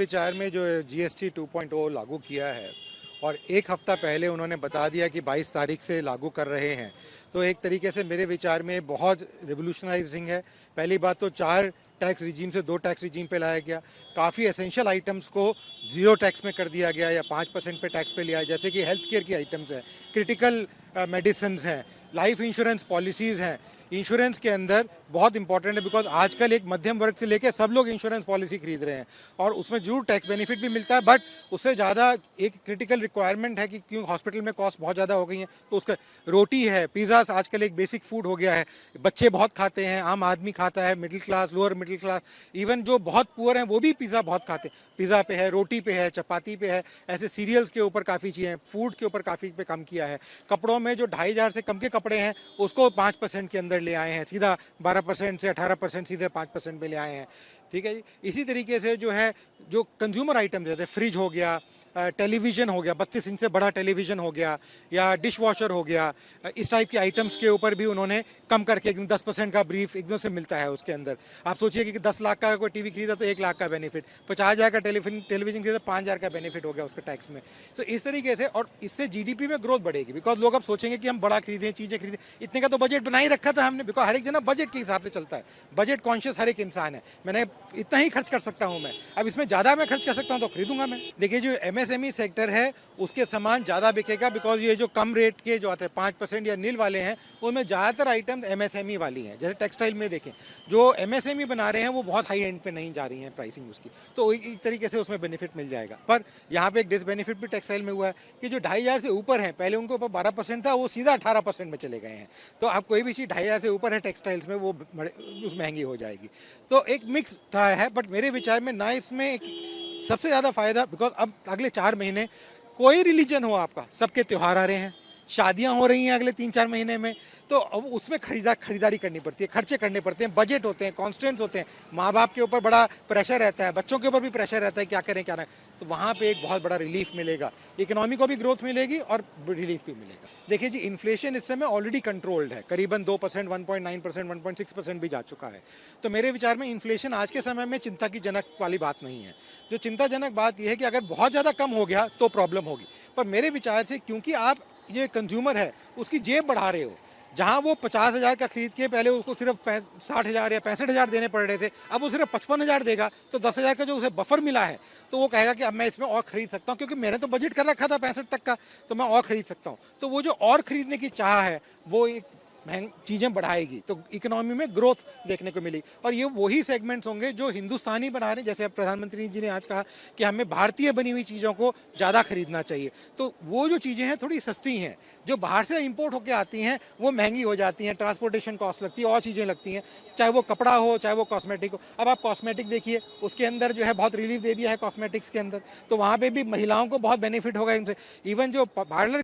विचार में जो जीएसटी 2.0 लागू किया है और एक हफ्ता पहले उन्होंने बता दिया कि 22 तारीख से लागू कर रहे हैं, तो एक तरीके से मेरे विचार में बहुत रिवोल्यूशनाइजिंग है। पहली बात तो 4 टैक्स रिजीम से 2 टैक्स रिजीम पे लाया गया। काफ़ी एसेंशियल आइटम्स को 0 टैक्स में कर दिया गया या 5% पे टैक्स पे लिया, जैसे कि हेल्थ केयर की आइटम्स हैं, क्रिटिकल मेडिसिन हैं, लाइफ इंश्योरेंस पॉलिसीज़ हैं। इंश्योरेंस के अंदर बहुत इंपॉर्टेंट है बिकॉज आजकल एक मध्यम वर्ग से लेकर सब लोग इंश्योरेंस पॉलिसी खरीद रहे हैं और उसमें जरूर टैक्स बेनिफिट भी मिलता है, बट उससे ज़्यादा एक क्रिटिकल रिक्वायरमेंट है कि क्यों हॉस्पिटल में कॉस्ट बहुत ज़्यादा हो गई है, तो उसका रोटी है, पिज़्ज़ा आजकल एक बेसिक फूड हो गया है, बच्चे बहुत खाते हैं, आम आदमी खाता है, middle class, lower middle class, even जो बहुत पुअर हैं वो भी पिज़्ज़ा बहुत खाते हैं। पिज़्ज़ा पे है, रोटी पे है, चपाती पे है, ऐसे सीरियल्स के ऊपर काफ़ी चीज़ें हैं, फूड के ऊपर काफ़ी पे कम किया है। कपड़ों में जो 2,500 से कम के कपड़े हैं उसको 5% के अंदर ले आए हैं, सीधा 12% से 18% सीधे 5% पे ले आए हैं। ठीक है जी। इसी तरीके से जो है जो कंज्यूमर आइटम्स जैसे फ्रिज हो गया, टेलीविज़न हो गया, 32 इंच से बड़ा टेलीविज़न हो गया या डिश वॉशर हो गया, इस टाइप के आइटम्स के ऊपर भी उन्होंने कम करके एकदम 10% का ब्रीफ एकदम से मिलता है उसके अंदर। आप सोचिए कि 10 लाख का कोई टीवी खरीदा तो 1 लाख का बेनिफिट, 50,000 का टेलीविज़न खरीदा 5,000 का बेनिफिट हो गया उसके टैक्स में। तो इस तरीके से, और इससे जीडीपी में ग्रोथ बढ़ेगी बिकॉज लोग अब सोचेंगे कि हम बड़ा खरीदें, चीज़ें खरीदें। इतने का तो बजट बना ही रखा था हमने, बिकॉज हर एक जना बजट के हिसाब से चलता है, बजट कॉन्शियस हर एक इंसान है। मैंने इतना ही खर्च कर सकता हूँ मैं, अब इसमें ज़्यादा मैं खर्च कर सकता हूँ तो खरीदूंगा मैं। देखिए जो एमएसएमई सेक्टर है उसके सामान ज़्यादा बिकेगा बिकॉज ये जो कम रेट के जो आते हैं 5% या नील वाले हैं उनमें ज़्यादातर आइटम एमएसएमई वाली हैं। जैसे टेक्सटाइल में देखें, जो एमएसएमई बना रहे हैं वो बहुत हाई एंड पे नहीं जा रही हैं प्राइसिंग उसकी, तो एक तरीके से उसमें बेनिफिट मिल जाएगा। पर यहाँ पे एक डिसबेनिफिट भी टेक्सटाइल में हुआ है कि जो 2,500 से ऊपर है, पहले उनके ऊपर 12% था, वो सीधा 18% में चले गए हैं। तो आप कोई भी चीज़ 2,500 से ऊपर है टेक्सटाइल्स में वो उस महंगी हो जाएगी। तो एक मिक्स है, बट मेरे विचार में ना इसमें सबसे ज़्यादा फ़ायदा, बिकॉज अब अगले 4 महीने कोई रिलीजन हो आपका, सबके त्यौहार आ रहे हैं, शादियां हो रही हैं अगले 3-4 महीने में, तो अब उसमें खरीदारी करनी पड़ती है, खर्चे करने पड़ते हैं, बजट होते हैं, कॉन्स्टेंट्स होते हैं, माँ बाप के ऊपर बड़ा प्रेशर रहता है, बच्चों के ऊपर भी प्रेशर रहता है क्या करें क्या ना, तो वहाँ पे एक बहुत बड़ा रिलीफ मिलेगा, इकोनॉमी को भी ग्रोथ मिलेगी और रिलीफ भी मिलेगा। देखिए जी, इन्फ्लेशन इस समय ऑलरेडी कंट्रोल्ड है, करीबन 2%, 1.9%, 1.6% भी जा चुका है। तो मेरे विचार में इन्फ्लेशन आज के समय में चिंता की जनक वाली बात नहीं है। जो चिंताजनक बात यह है कि अगर बहुत ज़्यादा कम हो गया तो प्रॉब्लम होगी। पर मेरे विचार से क्योंकि आप ये कंज्यूमर है उसकी जेब बढ़ा रहे हो, जहां वो 50,000 का खरीद के पहले उसको सिर्फ 60,000 या 65,000 देने पड़ रहे थे, अब वो सिर्फ 55,000 देगा, तो 10,000 का जो उसे बफर मिला है तो वो कहेगा कि अब मैं इसमें और खरीद सकता हूँ, क्योंकि मैंने तो बजट कर रखा था 65 तक का, तो मैं और खरीद सकता हूँ। तो वो जो और खरीदने की चाह है वो एक चीज़ें बढ़ाएगी, तो इकोनॉमी में ग्रोथ देखने को मिली। और ये वही सेगमेंट्स होंगे जो हिंदुस्तानी बना रहे हैं, जैसे प्रधानमंत्री जी ने आज कहा कि हमें भारतीय बनी हुई चीज़ों को ज़्यादा खरीदना चाहिए, तो वो जो चीज़ें हैं थोड़ी सस्ती हैं, जो बाहर से इंपोर्ट होकर आती हैं वो महंगी हो जाती हैं, ट्रांसपोर्टेशन कॉस्ट लगती है, और चीज़ें लगती हैं, चाहे वो कपड़ा हो चाहे वो कॉस्मेटिक हो। अब आप कॉस्मेटिक देखिए, उसके अंदर जो है बहुत रिलीफ दे दिया है कॉस्मेटिक्स के अंदर, तो वहाँ पर भी महिलाओं को बहुत बेनिफिट होगा इनसे। इवन जो पार्लर